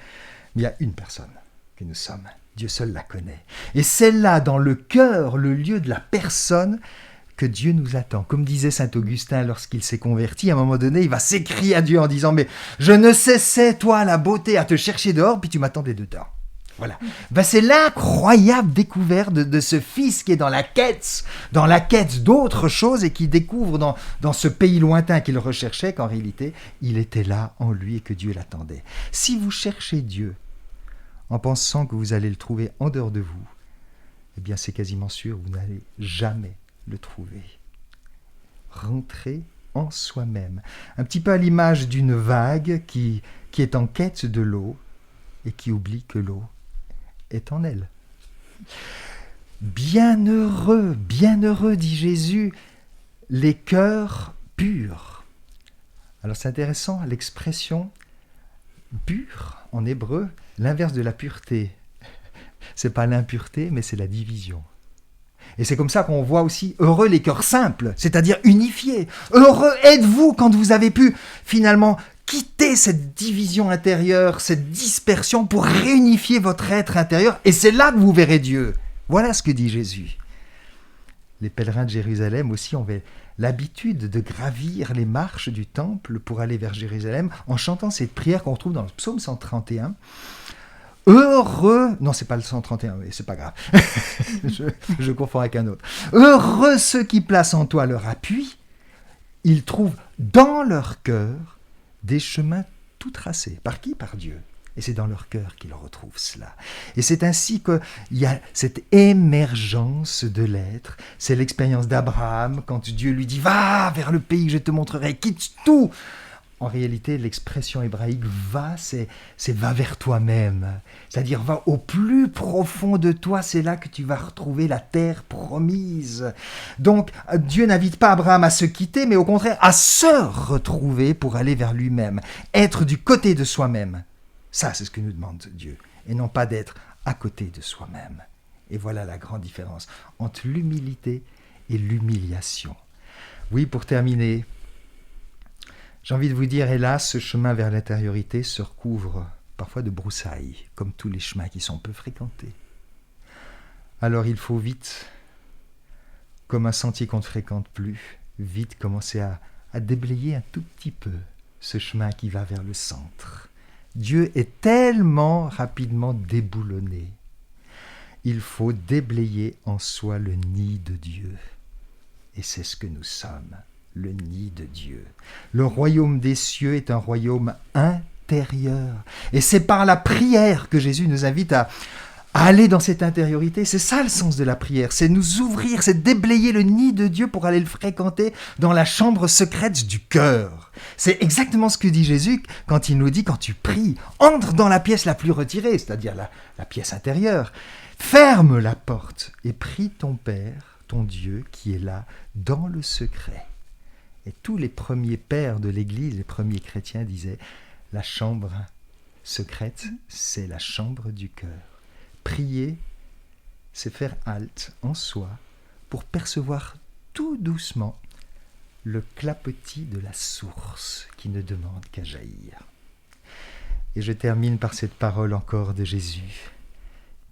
mais il y a une personne que nous sommes. Dieu seul la connaît. Et c'est là, dans le cœur, le lieu de la personne, que Dieu nous attend. Comme disait saint Augustin lorsqu'il s'est converti, à un moment donné, il va s'écrier à Dieu en disant « Mais je ne cessais, toi, la beauté, à te chercher dehors, puis tu m'attendais dedans. » Voilà. Ben, c'est l'incroyable découverte de ce fils qui est dans la quête d'autre chose et qui découvre dans ce pays lointain qu'il recherchait qu'en réalité, il était là en lui et que Dieu l'attendait. Si vous cherchez Dieu en pensant que vous allez le trouver en dehors de vous, eh bien c'est quasiment sûr, vous n'allez jamais le trouver. Rentrez en soi-même. Un petit peu à l'image d'une vague qui est en quête de l'eau et qui oublie que l'eau est en elle. Bienheureux, dit Jésus, les cœurs purs. Alors c'est intéressant, l'expression pur en hébreu, l'inverse de la pureté. C'est pas l'impureté, mais c'est la division. Et c'est comme ça qu'on voit aussi heureux les cœurs simples, c'est-à-dire unifiés. Heureux êtes-vous quand vous avez pu finalement quitter cette division intérieure, cette dispersion pour réunifier votre être intérieur. Et c'est là que vous verrez Dieu. Voilà ce que dit Jésus. Les pèlerins de Jérusalem aussi avaient l'habitude de gravir les marches du temple pour aller vers Jérusalem en chantant cette prière qu'on retrouve dans le psaume 131. Heureux, non c'est pas le 131, mais c'est pas grave, je confonds avec un autre. Heureux ceux qui placent en toi leur appui, ils trouvent dans leur cœur des chemins tout tracés. Par qui ? Par Dieu. Et c'est dans leur cœur qu'ils retrouvent cela. Et c'est ainsi qu'il y a cette émergence de l'être. C'est l'expérience d'Abraham, quand Dieu lui dit « Va vers le pays que je te montrerai, quitte tout !» En réalité, l'expression hébraïque « va », c'est « va vers toi-même ». C'est-à-dire « va au plus profond de toi », c'est là que tu vas retrouver la terre promise. Donc, Dieu n'invite pas Abraham à se quitter, mais au contraire à se retrouver pour aller vers lui-même, être du côté de soi-même. Ça, c'est ce que nous demande Dieu, et non pas d'être à côté de soi-même. Et voilà la grande différence entre l'humilité et l'humiliation. Oui, pour terminer, j'ai envie de vous dire, hélas, ce chemin vers l'intériorité se recouvre parfois de broussailles, comme tous les chemins qui sont peu fréquentés. Alors il faut vite, comme un sentier qu'on ne fréquente plus, vite commencer à déblayer un tout petit peu ce chemin qui va vers le centre. Dieu est tellement rapidement déboulonné. Il faut déblayer en soi le nid de Dieu. Et c'est ce que nous sommes, le nid de Dieu. Le royaume des cieux est un royaume intérieur. Et c'est par la prière que Jésus nous invite à aller dans cette intériorité. C'est ça le sens de la prière, c'est nous ouvrir, c'est déblayer le nid de Dieu pour aller le fréquenter dans la chambre secrète du cœur. C'est exactement ce que dit Jésus quand il nous dit, quand tu pries, entre dans la pièce la plus retirée, c'est-à-dire la pièce intérieure, ferme la porte et prie ton Père, ton Dieu, qui est là dans le secret. Et tous les premiers pères de l'Église, les premiers chrétiens disaient, la chambre secrète, c'est la chambre du cœur. Prier, c'est faire halte en soi pour percevoir tout doucement le clapotis de la source qui ne demande qu'à jaillir. Et je termine par cette parole encore de Jésus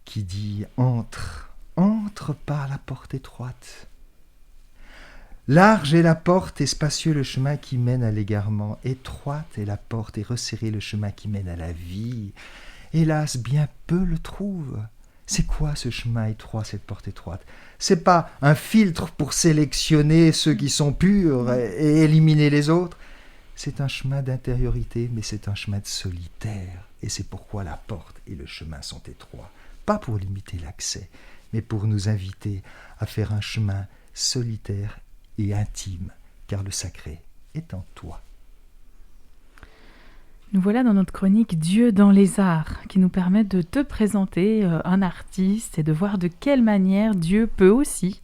qui dit « Entre par la porte étroite. Large est la porte et spacieux le chemin qui mène à l'égarement. Étroite est la porte et resserré le chemin qui mène à la vie. Hélas, bien peu le trouvent. » C'est quoi ce chemin étroit, cette porte étroite ? C'est pas un filtre pour sélectionner ceux qui sont purs et éliminer les autres. C'est un chemin d'intériorité, mais c'est un chemin de solitaire. Et c'est pourquoi la porte et le chemin sont étroits. Pas pour limiter l'accès, mais pour nous inviter à faire un chemin solitaire et intime, car le sacré est en toi. Nous voilà dans notre chronique Dieu dans les arts, qui nous permet de te présenter un artiste et de voir de quelle manière Dieu peut aussi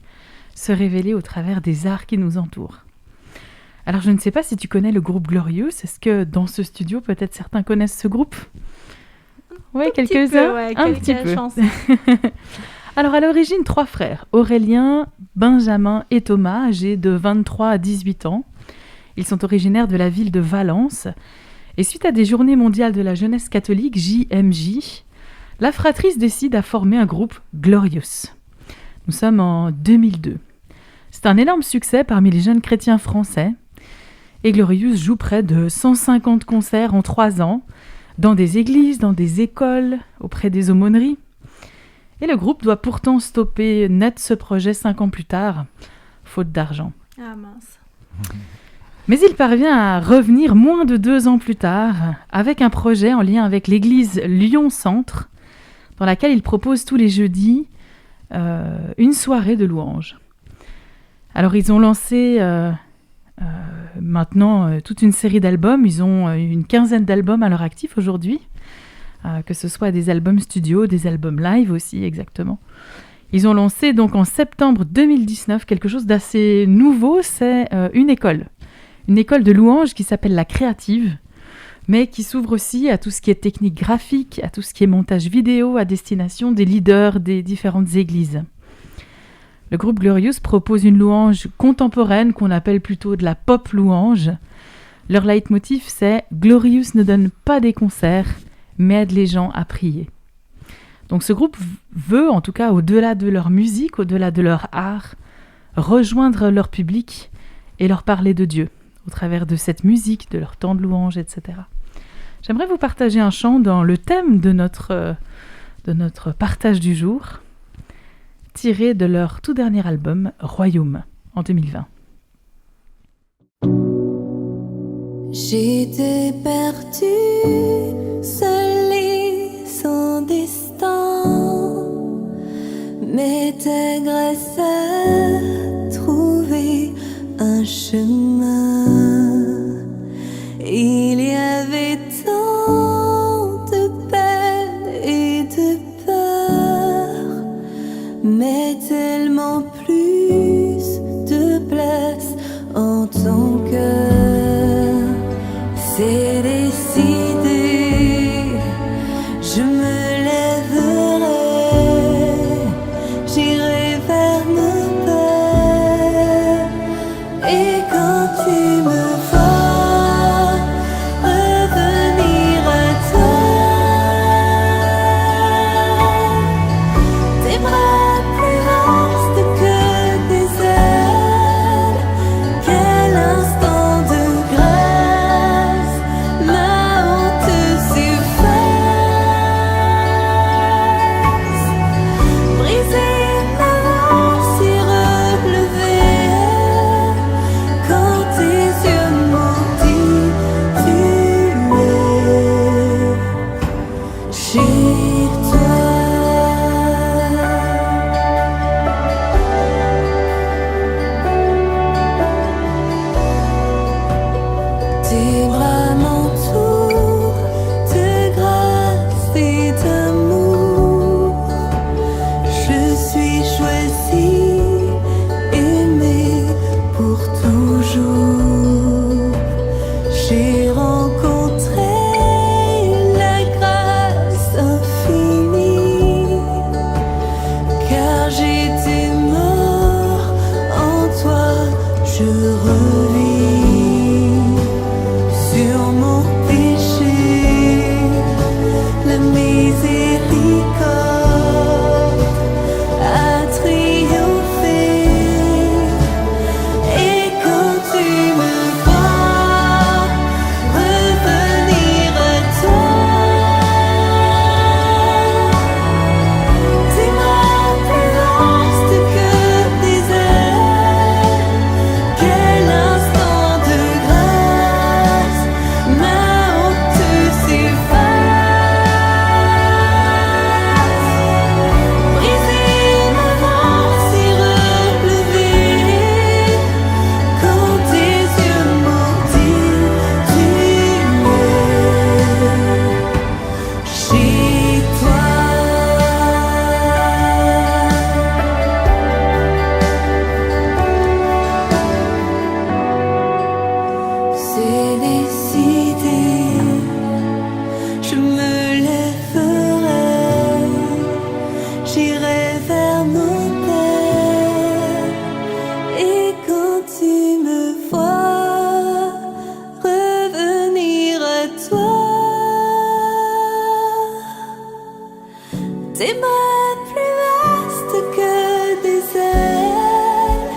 se révéler au travers des arts qui nous entourent. Alors je ne sais pas si tu connais le groupe Glorious, est-ce que dans ce studio peut-être certains connaissent ce groupe ? Oui, quelques-uns, un petit peu. Alors à l'origine, 3 frères, Aurélien, Benjamin et Thomas, âgés de 23 à 18 ans. Ils sont originaires de la ville de Valence. Et suite à des journées mondiales de la jeunesse catholique, JMJ, la fratrie décide à former un groupe Glorious. Nous sommes en 2002. C'est un énorme succès parmi les jeunes chrétiens français. Et Glorious joue près de 150 concerts en 3 ans, dans des églises, dans des écoles, auprès des aumôneries. Et le groupe doit pourtant stopper net ce projet 5 ans plus tard, faute d'argent. Ah mince. Mais il parvient à revenir moins de 2 ans plus tard avec un projet en lien avec l'église Lyon-Centre, dans laquelle il propose tous les jeudis une soirée de louanges. Alors ils ont lancé maintenant toute une série d'albums, ils ont une 15aine d'albums à leur actif aujourd'hui, que ce soit des albums studio, des albums live aussi exactement. Ils ont lancé donc en septembre 2019 quelque chose d'assez nouveau, c'est une école de louanges qui s'appelle La Créative, mais qui s'ouvre aussi à tout ce qui est technique graphique, à tout ce qui est montage vidéo à destination des leaders des différentes églises. Le groupe Glorious propose une louange contemporaine qu'on appelle plutôt de la pop louange. Leur leitmotiv, c'est « Glorious ne donne pas des concerts, mais aide les gens à prier ». Donc ce groupe veut, en tout cas au-delà de leur musique, au-delà de leur art, rejoindre leur public et leur parler de Dieu, au travers de cette musique, de leur temps de louange, etc. J'aimerais vous partager un chant dans le thème de notre partage du jour, tiré de leur tout dernier album, Royaume, en 2020. J'étais perdue, seule et sans destin, mais ta grâce a trouvé un chemin. Il y avait tant de peine et de peur, mais tellement plus de place en ton cœur. C'est décidé, Tes mains plus vastes que des ailes.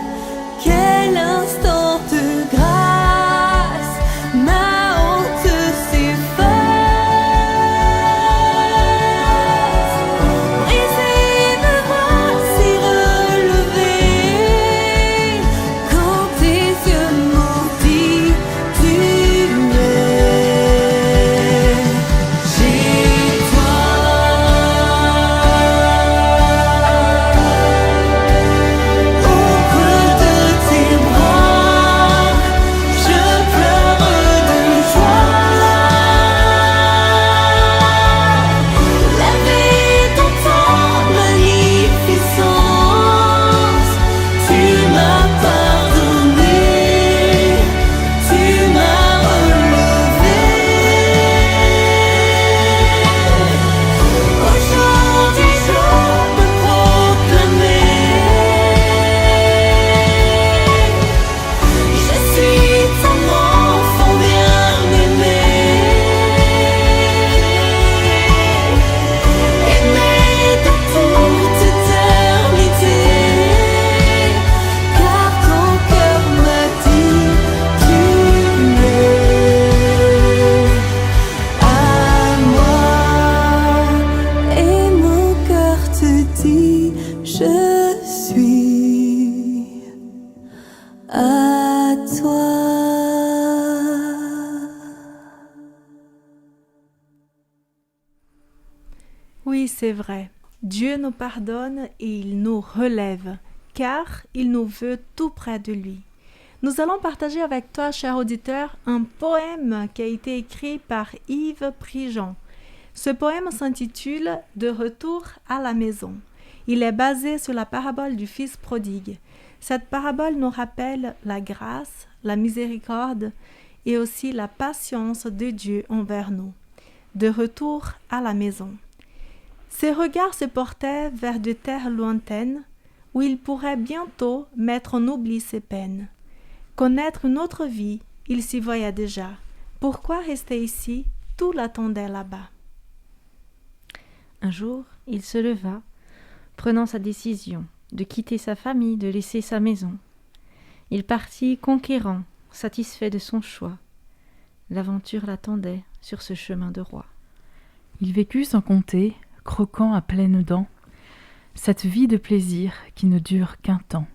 Quel instant de grâce, ma honte s'efface. Briser, me voici relevé. Quand tes yeux maudits tu mets. Chez toi. Auprès de tes bras, je pleure de joie. La vie dans ta magnificence, tu m'as pardonné, tu m'as relevé. Aujourd'hui je peux proclamer, je suis ton enfant bien-aimé, aimé de toute éternité, car ton cœur m'a dit tu m'es à moi, et mon cœur te dit je suis à toi. Oui, c'est vrai. Dieu nous pardonne et il nous relève, car il nous veut tout près de lui. Nous allons partager avec toi, cher auditeur, un poème qui a été écrit par Yves Prigent. Ce poème s'intitule « De retour à la maison ». Il est basé sur la parabole du Fils prodigue. Cette parabole nous rappelle la grâce, la miséricorde et aussi la patience de Dieu envers nous. De retour à la maison. Ses regards se portaient vers de terres lointaines, où il pourrait bientôt mettre en oubli ses peines. Connaître une autre vie, il s'y voyait déjà. Pourquoi rester ici? Tout l'attendait là-bas. Un jour, il se leva, prenant sa décision de quitter sa famille, de laisser sa maison. Il partit conquérant, satisfait de son choix. L'aventure l'attendait sur ce chemin de roi. Il vécut sans compter, croquant à pleines dents, cette vie de plaisir qui ne dure qu'un temps,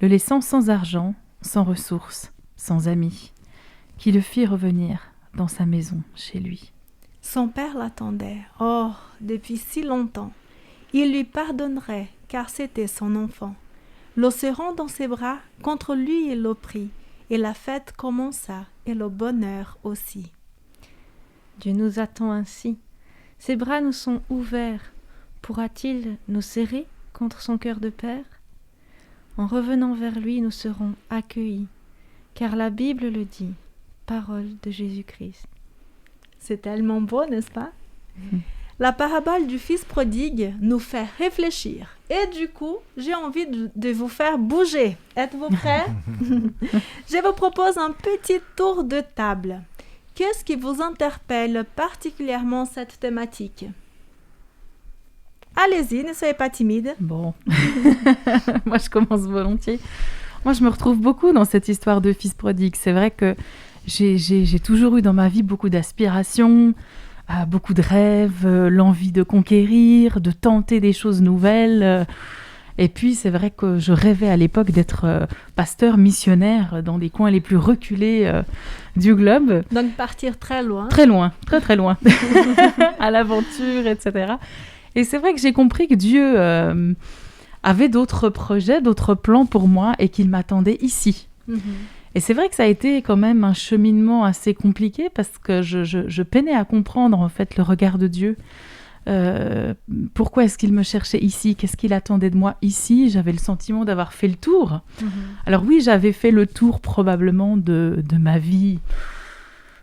le laissant sans argent, sans ressources, sans amis, qui le fit revenir dans sa maison chez lui. Son père l'attendait, depuis si longtemps. Il lui pardonnerait, car c'était son enfant. Le serrant dans ses bras, contre lui il le prit, et la fête commença, et le bonheur aussi. Dieu nous attend ainsi. Ses bras nous sont ouverts. Pourra-t-il nous serrer contre son cœur de père? En revenant vers lui, nous serons accueillis, car la Bible le dit, parole de Jésus-Christ. C'est tellement beau, n'est-ce pas? La parabole du Fils prodigue nous fait réfléchir. Et du coup, j'ai envie de vous faire bouger. Êtes-vous prêts? Je vous propose un petit tour de table. Qu'est-ce qui vous interpelle particulièrement cette thématique? Allez-y, ne soyez pas timide. Bon, moi je commence volontiers. Moi je me retrouve beaucoup dans cette histoire de fils prodigue. C'est vrai que j'ai toujours eu dans ma vie beaucoup d'aspirations, beaucoup de rêves, l'envie de conquérir, de tenter des choses nouvelles. Et puis c'est vrai que je rêvais à l'époque d'être pasteur missionnaire dans des coins les plus reculés du globe. Donc partir très loin. Très loin, très loin, à l'aventure, etc. Et c'est vrai que j'ai compris que Dieu avait d'autres projets, d'autres plans pour moi et qu'il m'attendait ici. Mm-hmm. Et c'est vrai que ça a été quand même un cheminement assez compliqué parce que je peinais à comprendre en fait le regard de Dieu. Pourquoi est-ce qu'il me cherchait ici? Qu'est-ce qu'il attendait de moi ici? J'avais le sentiment d'avoir fait le tour. Mm-hmm. Alors oui, j'avais fait le tour probablement de ma vie,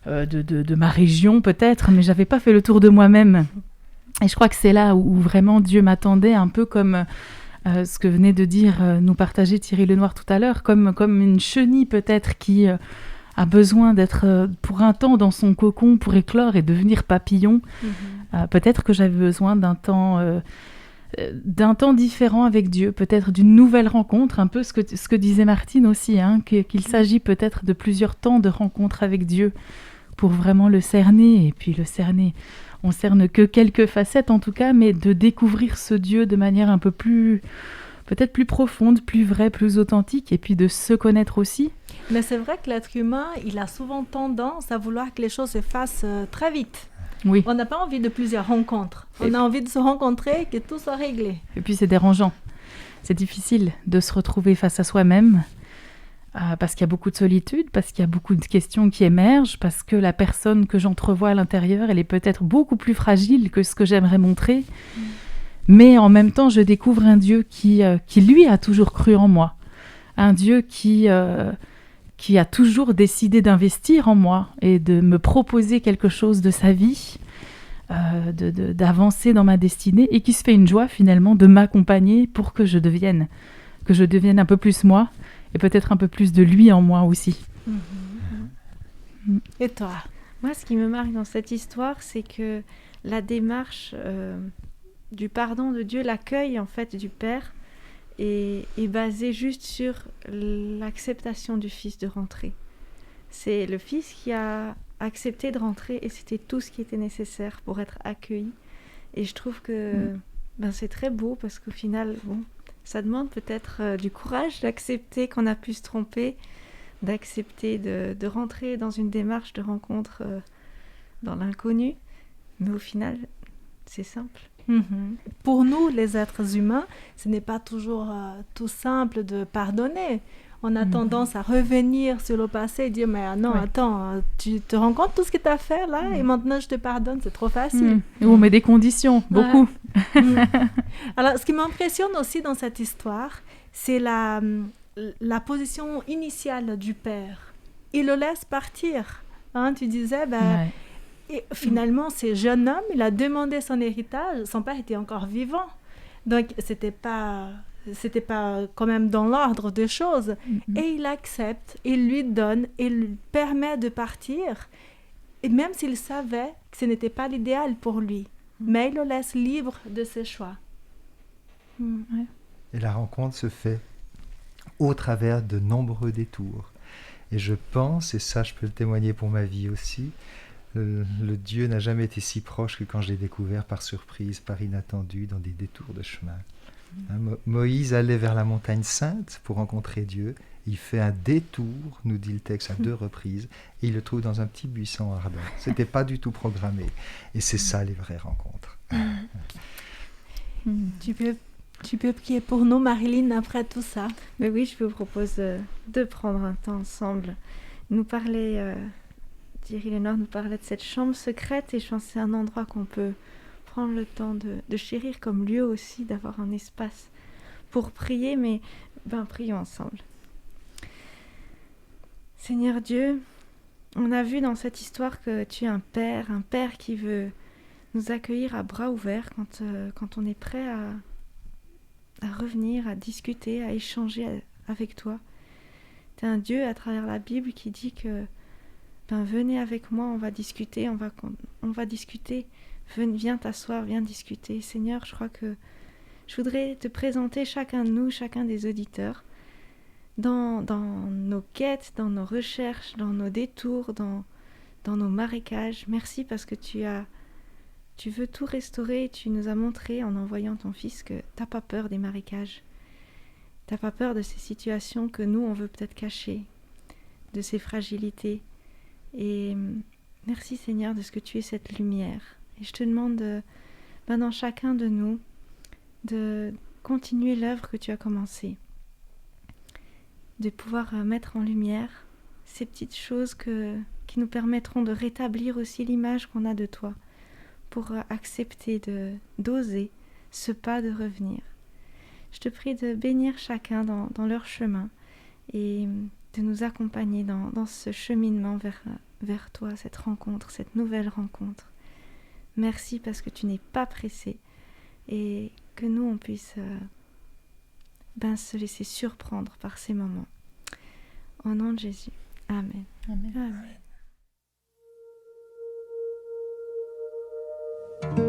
de ma région peut-être, mais j'avais pas fait le tour de moi-même. Et je crois que c'est là où vraiment Dieu m'attendait, un peu comme ce que venait de dire, nous partager Thierry Lenoir tout à l'heure, comme une chenille peut-être qui a besoin d'être pour un temps dans son cocon pour éclore et devenir papillon. Peut-être que j'avais besoin d'un temps différent avec Dieu, peut-être d'une nouvelle rencontre, un peu ce que disait Martine aussi, hein, qu'il s'agit peut-être de plusieurs temps de rencontre avec Dieu pour vraiment le cerner, et puis le cerner, on cerne que quelques facettes en tout cas, mais de découvrir ce Dieu de manière un peu plus, peut-être plus profonde, plus vraie, plus authentique, et puis de se connaître aussi. Mais c'est vrai que l'être humain, il a souvent tendance à vouloir que les choses se fassent très vite. Oui. On n'a pas envie de plusieurs rencontres. On a envie de se rencontrer, que tout soit réglé. Et puis c'est dérangeant. C'est difficile de se retrouver face à soi-même parce qu'il y a beaucoup de solitude, parce qu'il y a beaucoup de questions qui émergent, parce que la personne que j'entrevois à l'intérieur, elle est peut-être beaucoup plus fragile que ce que j'aimerais montrer. Mais en même temps, je découvre un Dieu qui lui, a toujours cru en moi. Un Dieu qui a toujours décidé d'investir en moi et de me proposer quelque chose de sa vie, d'avancer dans ma destinée, et qui se fait une joie finalement de m'accompagner pour que je devienne un peu plus moi, et peut-être un peu plus de lui en moi aussi. Et toi? Moi, ce qui me marque dans cette histoire, c'est que la démarche du pardon de Dieu, l'accueil en fait du Père, est basée juste sur l'acceptation du Fils de rentrer. C'est le Fils qui a accepté de rentrer, et c'était tout ce qui était nécessaire pour être accueilli. Et je trouve que c'est très beau, parce qu'au final, ça demande peut-être du courage d'accepter qu'on a pu se tromper, d'accepter de rentrer dans une démarche de rencontre dans l'inconnu. Mais au final, c'est simple. Pour nous, les êtres humains, ce n'est pas toujours tout simple de pardonner. On a tendance à revenir sur le passé et dire « Mais non, attends, tu te rends compte de tout ce que tu as fait là et maintenant je te pardonne, c'est trop facile. » Et on met des conditions, beaucoup. Alors, ce qui m'impressionne aussi dans cette histoire, c'est la position initiale du père. Il le laisse partir. Hein, tu disais, et finalement, ce jeune homme, il a demandé son héritage. Son père était encore vivant. Donc, c'était pas quand même dans l'ordre des choses. Et il accepte, il lui donne, il lui permet de partir. Et même s'il savait que ce n'était pas l'idéal pour lui. Mais il le laisse libre de ses choix. Et la rencontre se fait au travers de nombreux détours. Et je pense, et ça je peux le témoigner pour ma vie aussi, le Dieu n'a jamais été si proche que quand je l'ai découvert par surprise, par inattendu, dans des détours de chemin. Moïse allait vers la montagne sainte pour rencontrer Dieu. Il fait un détour, nous dit le texte, à 2 reprises, et il le trouve dans un petit buisson ardent. C'était pas du tout programmé. Et c'est ça les vraies rencontres. Tu peux prier pour nous, Marilyn, après tout ça. Mais oui, je vous propose de prendre un temps ensemble. Nous parlait, Thierry Lénore nous parlait de cette chambre secrète, et je pense que c'est un endroit qu'on peut prendre le temps de chérir comme lieu aussi, d'avoir un espace pour prier, mais prions ensemble. Seigneur Dieu, on a vu dans cette histoire que tu es un père qui veut nous accueillir à bras ouverts quand on est prêt à revenir, à discuter, à échanger avec toi. Tu es un Dieu à travers la Bible qui dit que venez avec moi, on va discuter, on va discuter. Viens t'asseoir, viens discuter. Seigneur, je crois que je voudrais te présenter chacun de nous, chacun des auditeurs, dans nos quêtes, dans nos recherches, dans nos détours, dans nos marécages. Merci parce que tu veux tout restaurer. Tu nous as montré en envoyant ton Fils que tu n'as pas peur des marécages. Tu n'as pas peur de ces situations que nous, on veut peut-être cacher, de ces fragilités. Et merci Seigneur de ce que tu es cette lumière. Et je te demande, dans chacun de nous, de continuer l'œuvre que tu as commencée. De pouvoir mettre en lumière ces petites choses qui nous permettront de rétablir aussi l'image qu'on a de toi, pour accepter d'oser ce pas de revenir. Je te prie de bénir chacun dans leur chemin et de nous accompagner dans ce cheminement vers toi, cette rencontre, cette nouvelle rencontre. Merci parce que tu n'es pas pressé et que nous, on puisse se laisser surprendre par ces moments. Au nom de Jésus. Amen. Amen. Amen.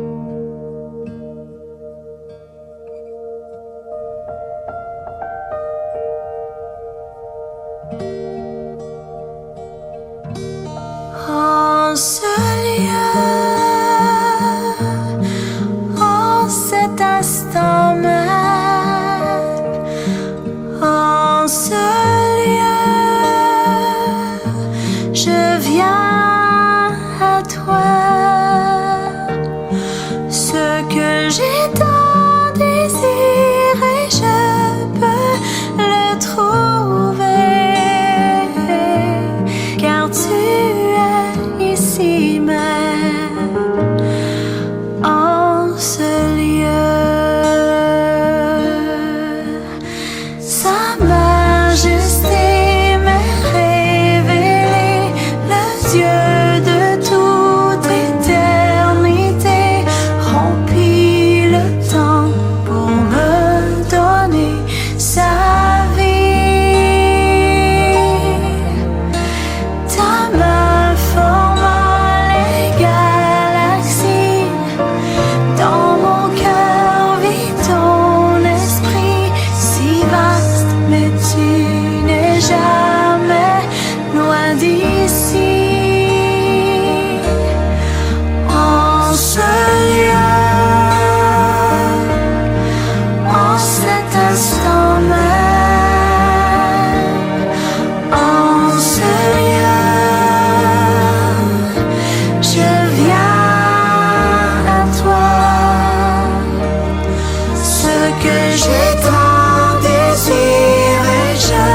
que j'ai tant désiré, je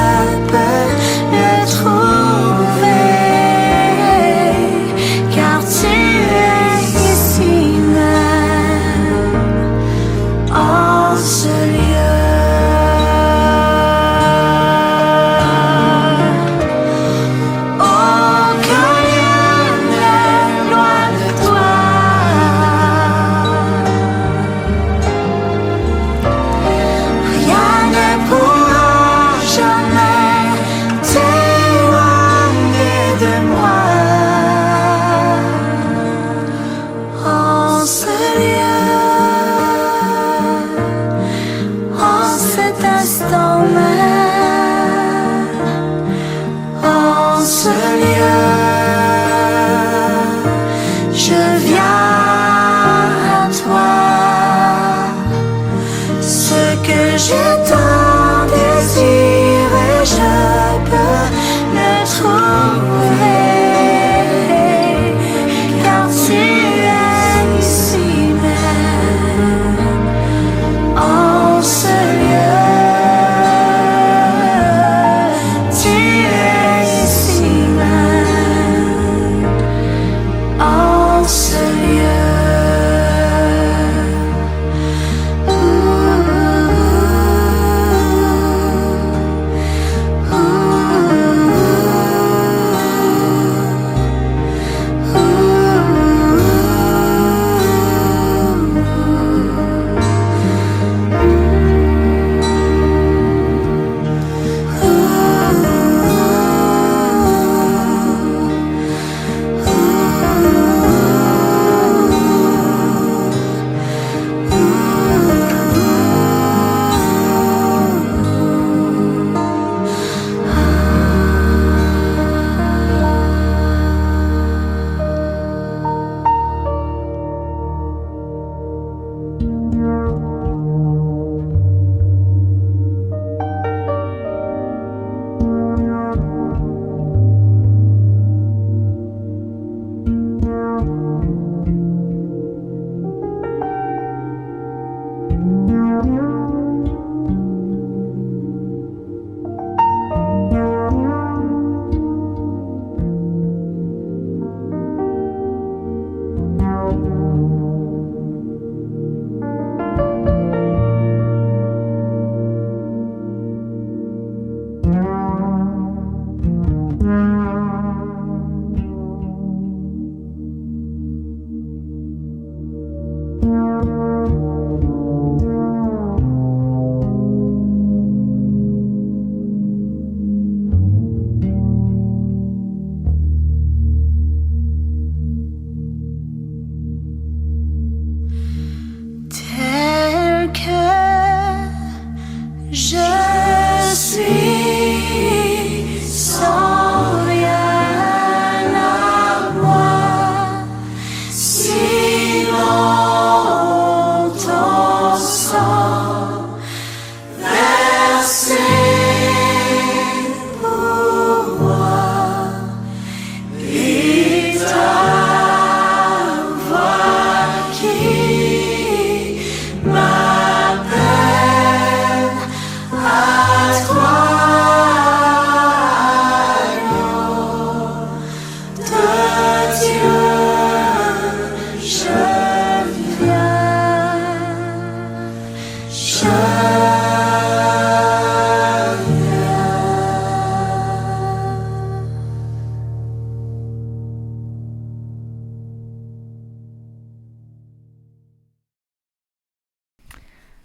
peux le trouver, car tu es ici même, en ce lieu.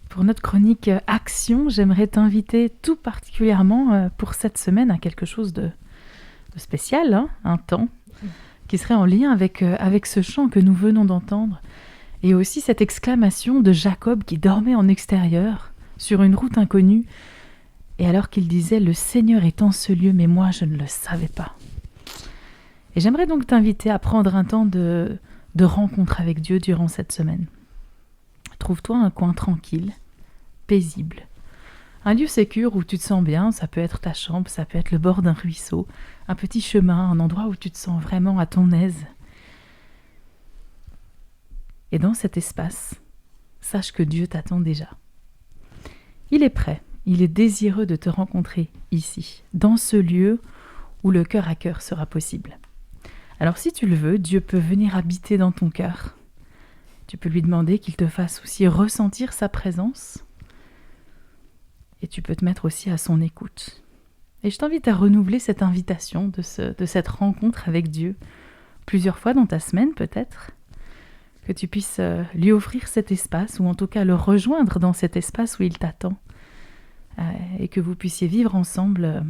Pour notre chronique Action, j'aimerais t'inviter tout particulièrement pour cette semaine à quelque chose de spécial, hein, un temps qui serait en lien avec ce chant que nous venons d'entendre et aussi cette exclamation de Jacob qui dormait en extérieur sur une route inconnue et alors qu'il disait « Le Seigneur est en ce lieu, mais moi je ne le savais pas ». Et j'aimerais donc t'inviter à prendre un temps de rencontre avec Dieu durant cette semaine. Trouve-toi un coin tranquille, paisible, un lieu sécure où tu te sens bien, ça peut être ta chambre, ça peut être le bord d'un ruisseau, un petit chemin, un endroit où tu te sens vraiment à ton aise. Et dans cet espace, sache que Dieu t'attend déjà. Il est prêt, il est désireux de te rencontrer ici, dans ce lieu où le cœur à cœur sera possible. Alors si tu le veux, Dieu peut venir habiter dans ton cœur. Tu peux lui demander qu'il te fasse aussi ressentir sa présence. Et tu peux te mettre aussi à son écoute. Et je t'invite à renouveler cette invitation de cette rencontre avec Dieu plusieurs fois dans ta semaine peut-être, que tu puisses lui offrir cet espace, ou en tout cas le rejoindre dans cet espace où il t'attend, et que vous puissiez vivre ensemble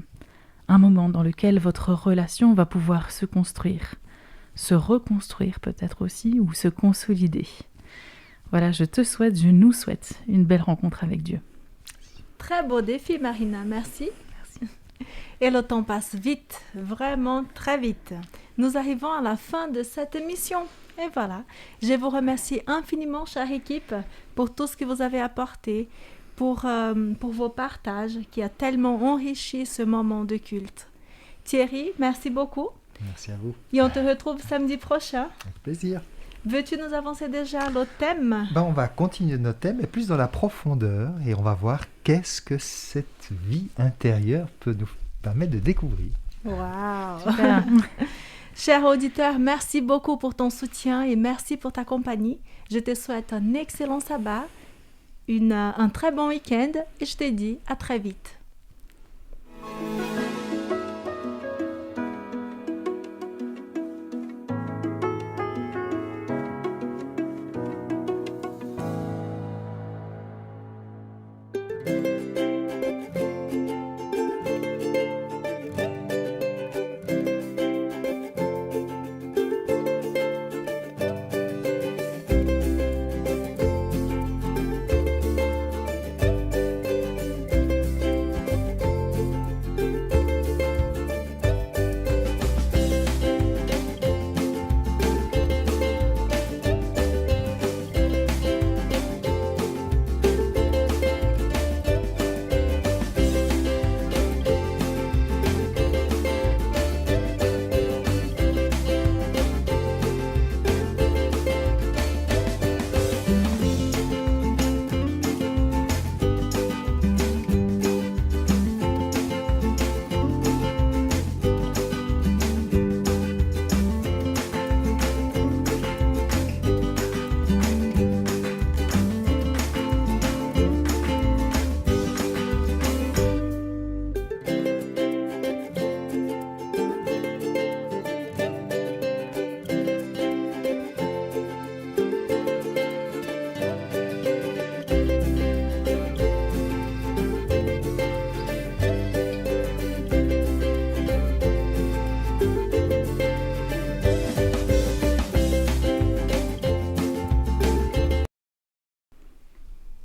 un moment dans lequel votre relation va pouvoir se construire, se reconstruire peut-être aussi, ou se consolider. Voilà, je nous souhaite une belle rencontre avec Dieu. Très beau défi, Marina, merci. Et le temps passe vite, vraiment très vite. Nous arrivons à la fin de cette émission. Et voilà, je vous remercie infiniment, chère équipe, pour tout ce que vous avez apporté, pour vos partages qui a tellement enrichi ce moment de culte. Thierry, merci beaucoup. Merci à vous. Et on te retrouve samedi prochain. Avec plaisir. Veux-tu nous avancer déjà le thème ? On va continuer notre thème, mais plus dans la profondeur, et on va voir qu'est-ce que cette vie intérieure peut nous permettre de découvrir. Waouh. Cher auditeur, merci beaucoup pour ton soutien et merci pour ta compagnie. Je te souhaite un excellent sabbat, un très bon week-end et je te dis à très vite.